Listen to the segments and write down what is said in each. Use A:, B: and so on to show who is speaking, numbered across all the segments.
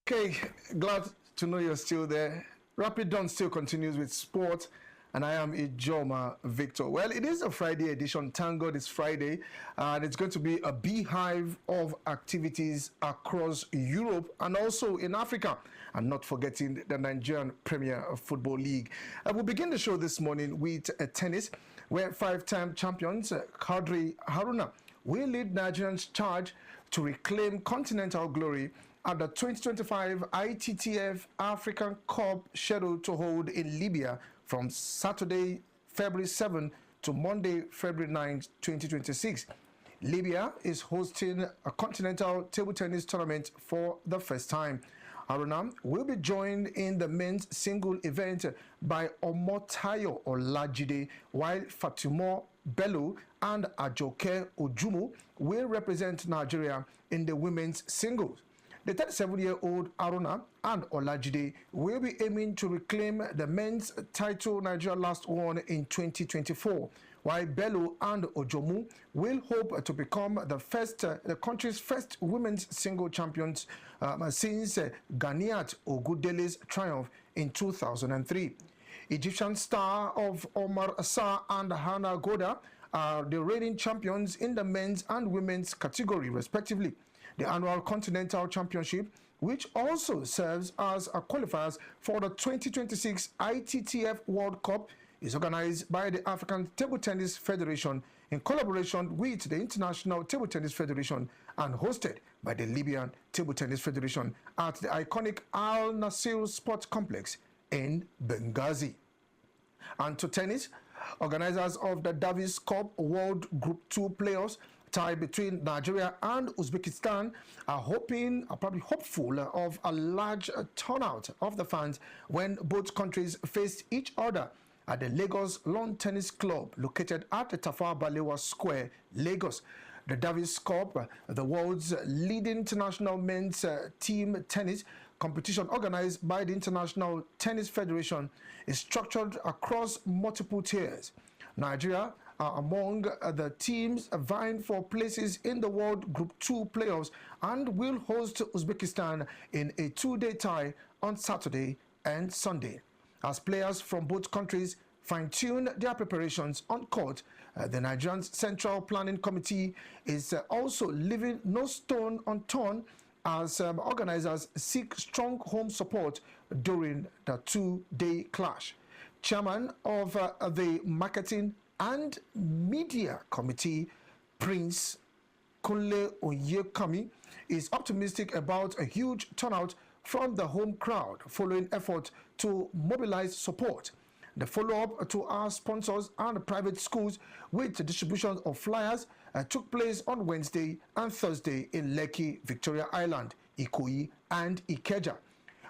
A: Okay, glad to know you're still there. Rapid Dawn still continues with sport, and I am Ijoma Victor. Well, it is a Friday edition. Thank God it's Friday, and it's going to be a beehive of activities across Europe and also in Africa, and not forgetting the Nigerian Premier Football League. We'll begin the show this morning with tennis, where five-time champions Quadri Aruna will lead Nigerians' charge to reclaim continental glory at the 2025 ITTF Africa Cup scheduled to hold in Libya from Saturday, February 7 to Monday, February 9, 2026. Libya is hosting a continental table tennis tournament for the first time. Aruna will be joined in the men's single event by Omotayo Olajide, while Fatima Bello and Ajoke Ojumu will represent Nigeria in the women's singles. The 37-year-old Aruna and Olajide will be aiming to reclaim the men's title Nigeria last won in 2024, while Bello and Ojomu will hope to become the country's first women's single champions since Ganiat Ogudele's triumph in 2003. Egyptian star of Omar Assar and Hannah Goda are the reigning champions in the men's and women's category, respectively. The annual Continental Championship, which also serves as a qualifiers for the 2026 ITTF World Cup, is organized by the African Table Tennis Federation in collaboration with the International Table Tennis Federation and hosted by the Libyan Table Tennis Federation at the iconic Al Nasir Sports Complex in Benghazi. And to tennis, organizers of the Davis Cup World Group 2 playoffs tie between Nigeria and Uzbekistan are probably hopeful of a large turnout of the fans when both countries face each other at the Lagos Lawn Tennis Club located at the Tafawa Balewa Square, Lagos. The Davis Cup, the world's leading international men's team tennis competition organized by the International Tennis Federation, is structured across multiple tiers. Nigeria are among the teams vying for places in the World Group 2 playoffs and will host Uzbekistan in a two-day tie on Saturday and Sunday. As players from both countries fine-tune their preparations on court, the Nigerian Central Planning Committee is also leaving no stone unturned as organizers seek strong home support during the two-day clash. Chairman of the Marketing and Media Committee, Prince Kunle Onyekami, is optimistic about a huge turnout from the home crowd following effort to mobilize support. The follow-up to our sponsors and private schools with the distribution of flyers took place on Wednesday and Thursday in Lekki, Victoria Island, Ikoyi, and Ikeja.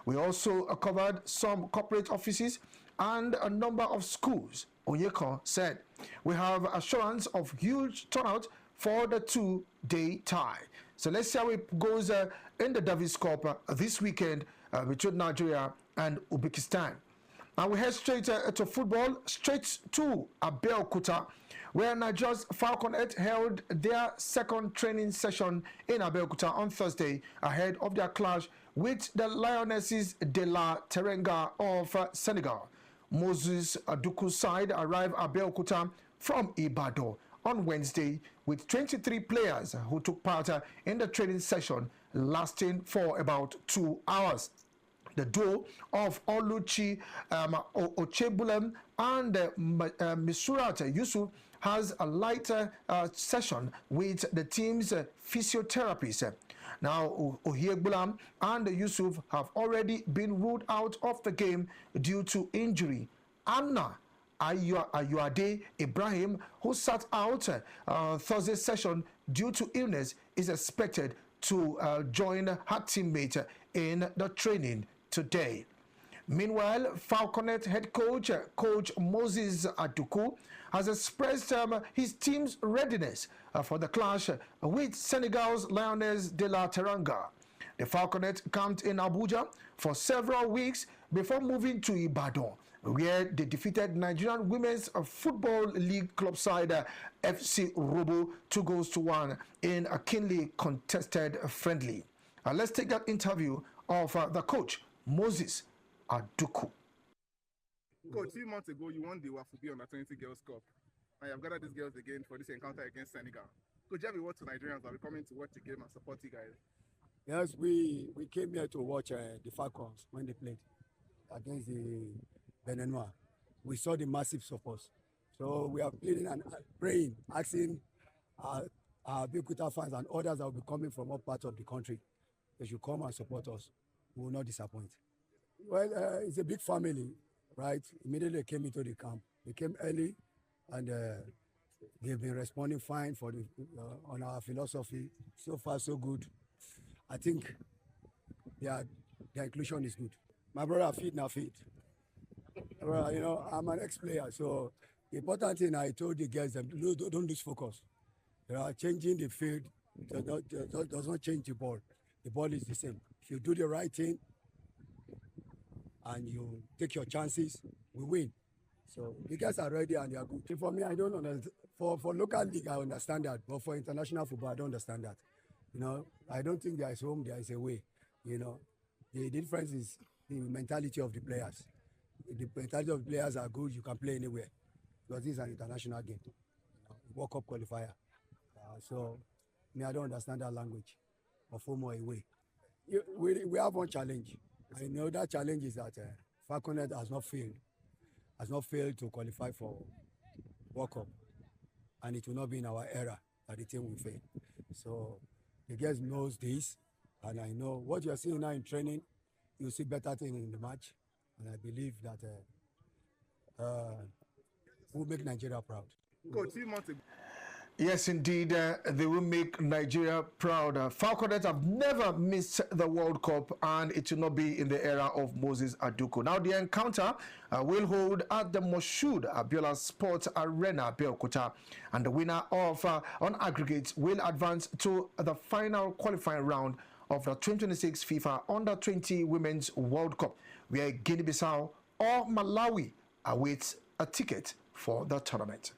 A: We also covered some corporate offices and a number of schools. Onyeka said, "We have assurance of huge turnout for the two-day tie." So let's see how it goes in the Davis Cup this weekend between Nigeria and Uzbekistan. Now we head straight to football, straight to Abeokuta, where Nigeria's Falconets held their second training session in Abeokuta on Thursday ahead of their clash with the Lionesses de la Teranga of Senegal. Moses Aduku's side arrived at Abeokuta from Ibadan on Wednesday with 23 players who took part in the training session lasting for about 2 hours. The duo of Oluchi Ochebulem and Misurat Yusuf has a lighter session with the team's physiotherapist. Now, Ohiebulam and Yusuf have already been ruled out of the game due to injury. Anna Ayuade Ibrahim, who sat out Thursday's session due to illness, is expected to join her teammate in the training today. Meanwhile, Falconet head coach Moses Aduku has expressed his team's readiness for the clash with Senegal's Lionesses de la Teranga. The Falconets camped in Abuja for several weeks before moving to Ibadan, where they defeated Nigerian Women's Football League club side FC Robo 2-1 in a keenly contested friendly. Let's take that interview of the coach, Moses Aduku.
B: Coach, 2 months ago, you won the WAFUB Under-20 Girls Cup. And you have gathered these girls again for this encounter against Senegal. Coach, you have a word to Nigerians that will be coming to watch the game and support you guys?
C: Yes, we came here to watch the Falcons when they played against the Benenois. We saw the massive support. So we are pleading and praying, asking our Abeokuta fans and others that will be coming from all parts of the country, they should come and support us. We will not disappoint. Well, it's a big family, right? Immediately they came into the camp. They came early and they've been responding fine for the on our philosophy. So far, so good. I think their inclusion is good. My brother fit now fit. Well, you know, I'm an ex-player, so the important thing I told the guys that don't lose focus. Changing the field does not change the ball. The ball is the same. If you do the right thing and you take your chances, we win. So the guys are ready and they are good. For me, I don't understand. For local league, I understand that, but for international football, I don't understand that. You know, I don't think there is home, there is a way. You know, the difference is the mentality of the players. If the mentality of the players are good, you can play anywhere. Because this is an international game. You know, World Cup qualifier. So, I don't understand that language of home or away. We have one challenge. I know that challenge is that Falconets has not failed to qualify for World Cup. And it will not be in our era that the team will fail. So, the guys knows this, and I know what you're seeing now in training, you'll see better things in the match, and I believe that we'll make Nigeria proud.
B: Coach, 2 months ago.
A: Yes, indeed, they will make Nigeria proud. Falconets have never missed the World Cup, and it will not be in the era of Moses Aduku. Now, the encounter will hold at the Moshood Abiola Sports Arena, Abeokuta, and the winner of on aggregate will advance to the final qualifying round of the 2026 FIFA Under-20 Women's World Cup, where Guinea-Bissau or Malawi awaits a ticket for the tournament.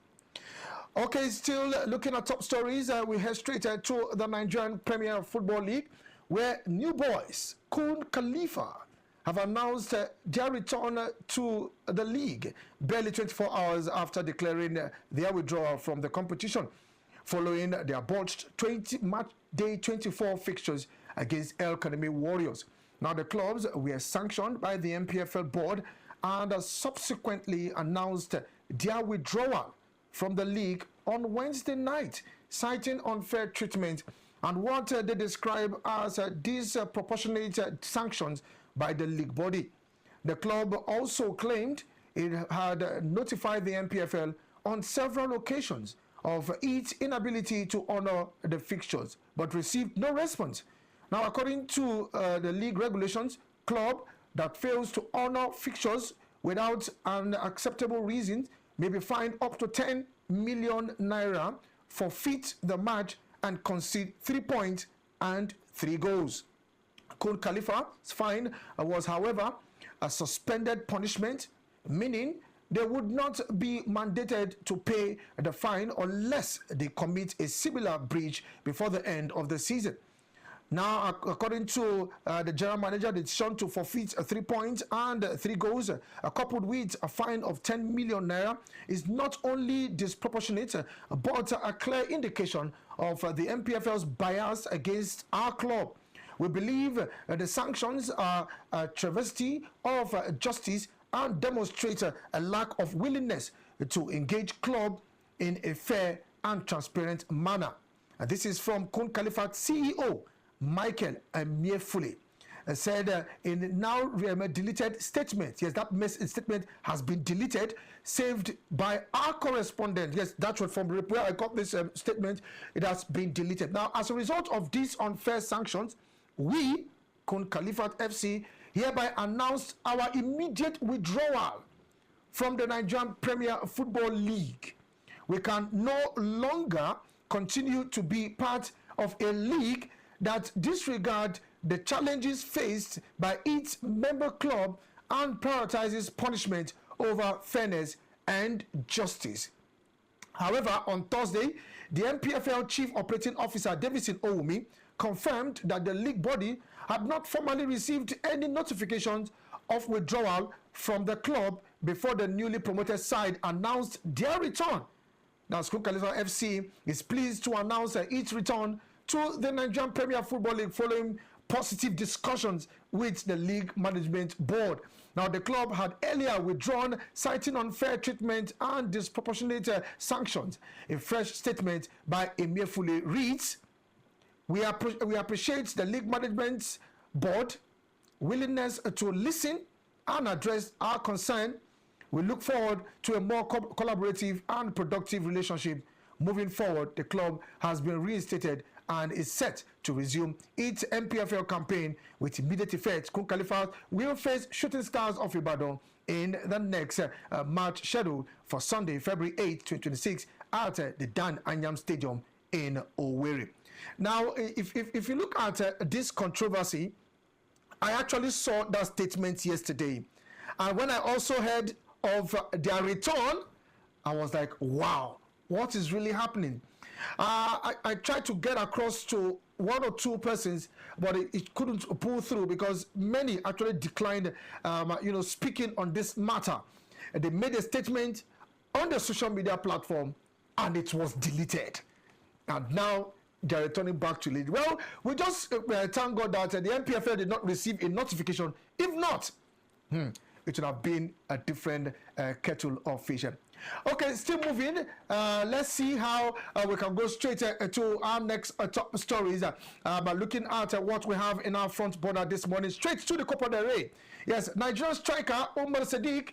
A: Okay, still looking at top stories, we head straight to the Nigerian Premier Football League, where new boys, Kun Khalifa, have announced their return to the league barely 24 hours after declaring their withdrawal from the competition, following their botched match day 24 fixtures against El Kanemi Warriors. Now, the clubs were sanctioned by the NPFL board and subsequently announced their withdrawal from the league on Wednesday night, citing unfair treatment and what they describe as disproportionate sanctions by the league body. The club also claimed it had notified the NPFL on several occasions of its inability to honor the fixtures, but received no response. Now, according to the league regulations, club that fails to honor fixtures without an acceptable reason may be fined up to 10 million naira, forfeit the match, and concede 3 points and 3 goals. Kun Khalifa's fine was, however, a suspended punishment, meaning they would not be mandated to pay the fine unless they commit a similar breach before the end of the season. Now, according to the general manager, the decision to forfeit 3 points and 3 goals, coupled with a fine of 10 million naira, is not only disproportionate, but a clear indication of the NPFL's bias against our club. We believe the sanctions are a travesty of justice and demonstrate a lack of willingness to engage club in a fair and transparent manner. This is from Kun Khalifa's CEO, Michael Amiefule, said in now deleted statement. Yes, that statement has been deleted, saved by our correspondent. Yes, that's what from where I got this statement. It has been deleted. Now, as a result of these unfair sanctions, we, Kun Khalifa FC, hereby announced our immediate withdrawal from the Nigerian Premier Football League. We can no longer continue to be part of a league that disregard the challenges faced by its member club and prioritizes punishment over fairness and justice. However, on Thursday, the NPFL Chief Operating Officer Davidson Owumi confirmed that the league body had not formally received any notifications of withdrawal from the club before the newly promoted side announced their return. Now, School Khalifa FC is pleased to announce its return to the Nigerian Premier Football League following positive discussions with the league management board. Now, the club had earlier withdrawn, citing unfair treatment and disproportionate sanctions. A fresh statement by Emir Fule reads, we appreciate the league management board willingness to listen and address our concern. We look forward to a more collaborative and productive relationship. Moving forward, the club has been reinstated and is set to resume its NPFL campaign with immediate effect. Kun Khalifa will face Shooting Stars of Ibadan in the next match scheduled for Sunday, February 8, 2026 at the Dan Anyam Stadium in Owerri. Now, if you look at this controversy, I actually saw that statement yesterday. And when I also heard of their return, I was like, wow, what is really happening? I tried to get across to one or two persons, but it couldn't pull through because many actually declined, speaking on this matter. They made a statement on the social media platform and it was deleted. And now they're returning back to lead. Well, we just thank God that the NPFL did not receive a notification. If not, it would have been a different kettle of fish. Okay, still moving. Let's see how we can go straight to our next top stories. By looking at what we have in our front border this morning, straight to the Copa del Rey. Yes, Nigerian striker Umar Sadiq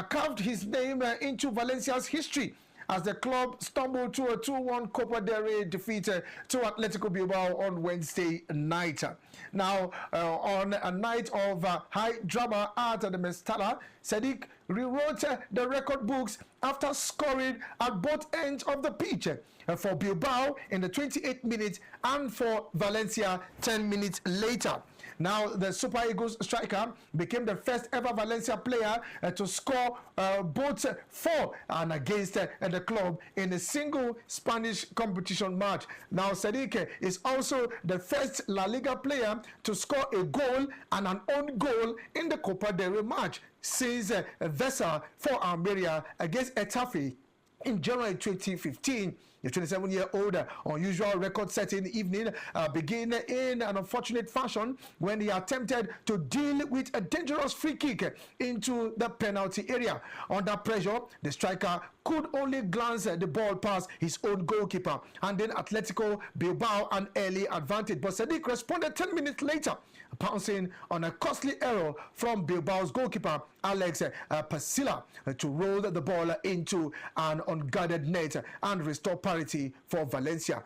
A: carved his name into Valencia's history as the club stumbled to a 2-1 Copa del Rey defeat to Atletico Bilbao on Wednesday night. Now, on a night of high drama at the Mestalla, Sadiq rewrote the record books after scoring at both ends of the pitch for Bilbao in the 28th minute and for Valencia 10 minutes later. Now, the Super Eagles striker became the first ever Valencia player to score both for and against the club in a single Spanish competition match. Now, Sadiq is also the first La Liga player to score a goal and an own goal in the Copa del Rey match since Vesa for Almeria against Etafe in January 2015. The 27-year-old unusual record-setting evening began in an unfortunate fashion when he attempted to deal with a dangerous free kick into the penalty area. Under pressure, the striker could only glance the ball past his own goalkeeper, and then Atletico Bilbao an early advantage. But Sadiq responded 10 minutes later, pouncing on a costly error from Bilbao's goalkeeper Alex Pasilla to roll the ball into an unguarded net and restore parity for Valencia.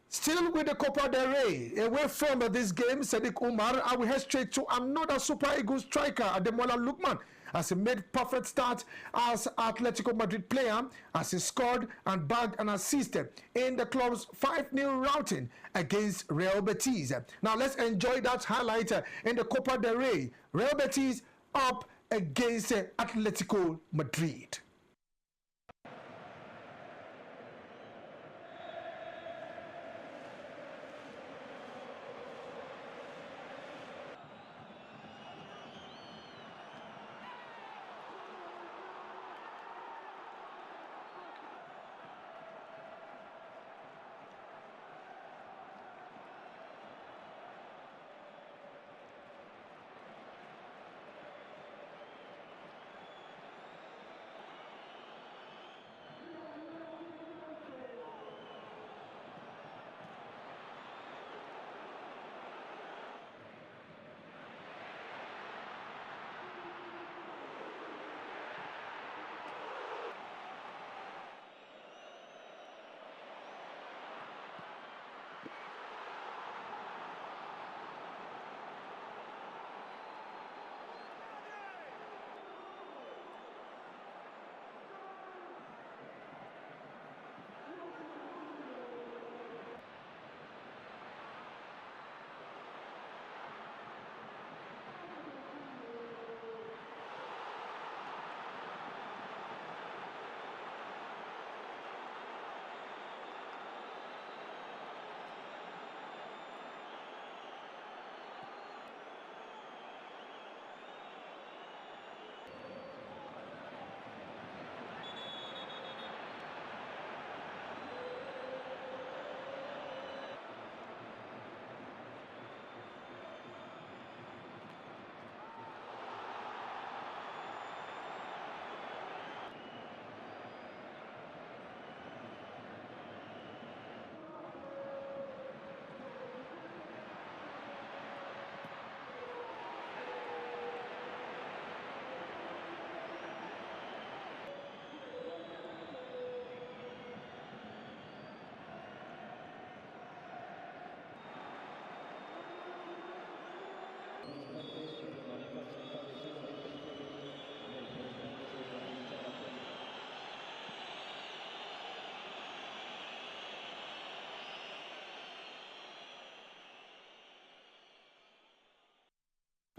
A: Still with the Copa del Rey, away from this game, Sadiq Umar, I will head straight to another Super Eagles striker, Ademola Lookman, as he made perfect start as Atletico Madrid player, as he scored and bagged an assist in the club's 5-0 routing against Real Betis. Now let's enjoy that highlight in the Copa del Rey. Real Betis up against Atletico Madrid.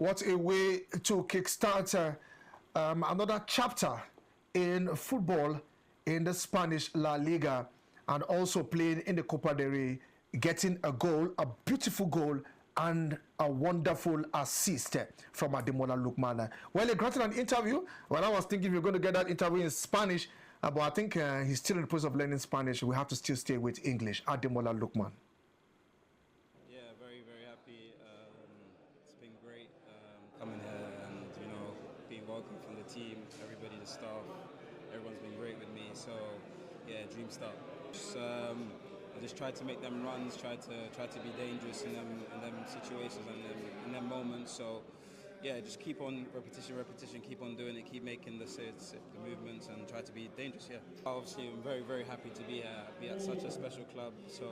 A: What a way to kickstart another chapter in football in the Spanish La Liga, and also playing in the Copa del Rey, getting a goal, a beautiful goal, and a wonderful assist from Ademola Lookman. Well, he granted an interview. Well, I was thinking we were going to get that interview in Spanish, but I think he's still in the process of learning Spanish. We have to still stay with English. Ademola Lookman.
D: Yeah, very, very happy. It's been great coming here and, being welcomed from the team, everybody, the staff. Everyone's been great with me. So, yeah, dream start. I just try to make them runs, try to be dangerous in them situations and in them moments. So, yeah, just keep on repetition, keep on doing it, keep making the movements and try to be dangerous, yeah. Obviously, I'm very, very happy to be here, be at such a special club. So,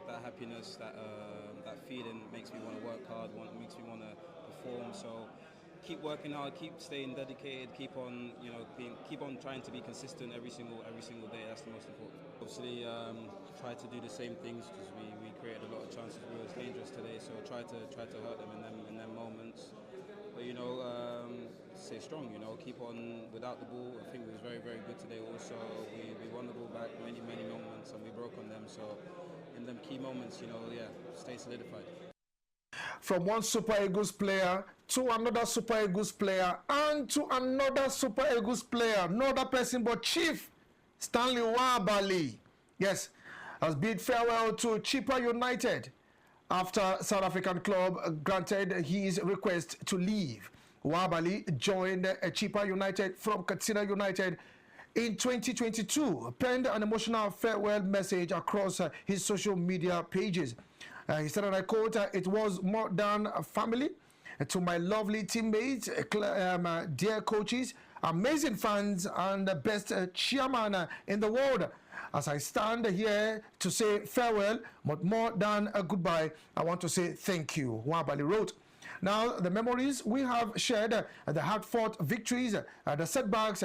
D: that happiness, that feeling makes me want to work hard, makes me want to perform. So, keep working hard, keep staying dedicated, keep on, keep on trying to be consistent every single day. That's the most important. Obviously, try to do the same things because we created a lot of chances. We were dangerous today, so try to hurt them in them moments. But stay strong. Keep on without the ball. I think it was very, very good today. Also, we won the ball back many moments, and we broke on them. So in them key moments, stay solidified.
A: From one Super Eagles player to another Super Eagles player and to another Super Eagles player, no other person but Chief Stanley Nwabali. Yes, has bid farewell to Chippa United after South African club granted his request to leave. Nwabali joined Chippa United from Katsina United in 2022, penned an emotional farewell message across his social media pages. He said, and I quote, "It was more than a family. To my lovely teammates, dear coaches, amazing fans, and the best chairman in the world. As I stand here to say farewell, but more than a goodbye, I want to say thank you," Nwabali wrote. Now, the memories we have shared, the hard-fought victories, the setbacks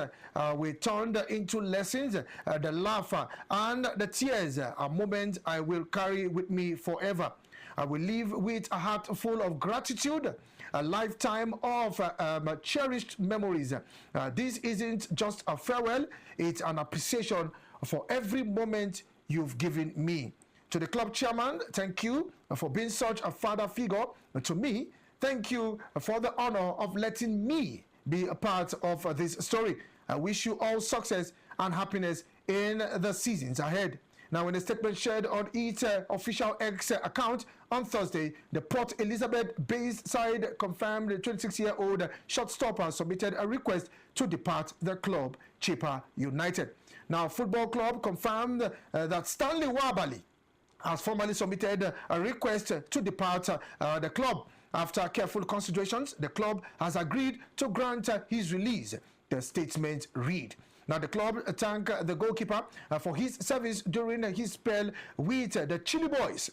A: we turned into lessons, the laughter and the tears are moments I will carry with me forever. I will live with a heart full of gratitude, a lifetime of cherished memories. This isn't just a farewell, it's an appreciation for every moment you've given me. To the club chairman, thank you for being such a father figure to me. Thank you for the honor of letting me be a part of this story. I wish you all success and happiness in the seasons ahead. Now, in a statement shared on its official X account on Thursday, the Port Elizabeth-based side confirmed the 26-year-old shortstopper submitted a request to depart the club, Chippa United. Now, football club confirmed that Stanley Nwabali has formally submitted a request to depart the club. After careful considerations, the club has agreed to grant his release, the statement read. Now, the club thanked the goalkeeper for his service during his spell with the Chili Boys.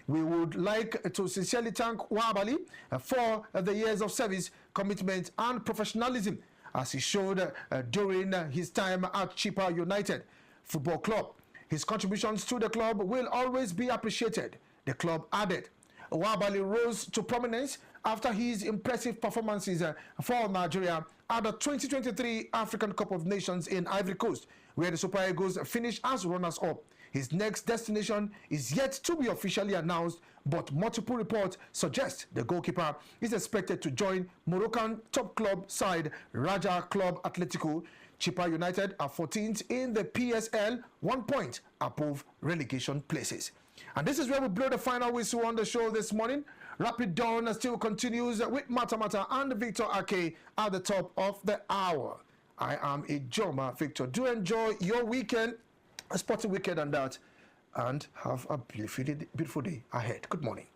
A: We would like to sincerely thank Nwabali for the years of service, commitment, and professionalism as he showed during his time at Chippa United Football Club. His contributions to the club will always be appreciated, the club added. Nwabali rose to prominence after his impressive performances for Nigeria at the 2023 African Cup of Nations in Ivory Coast, where the Super Eagles finished as runners-up. His next destination is yet to be officially announced, but multiple reports suggest the goalkeeper is expected to join Moroccan top club side Raja Club Atletico. Chippa United are 14th in the PSL, 1 point above relegation places. And this is where we blow the final whistle on the show this morning. Rapid Dawn still continues with Mata and Victor Ake at the top of the hour. I am Ijoma Victor. Do enjoy your weekend, a sporting weekend and that, and have a beautiful day ahead. Good morning.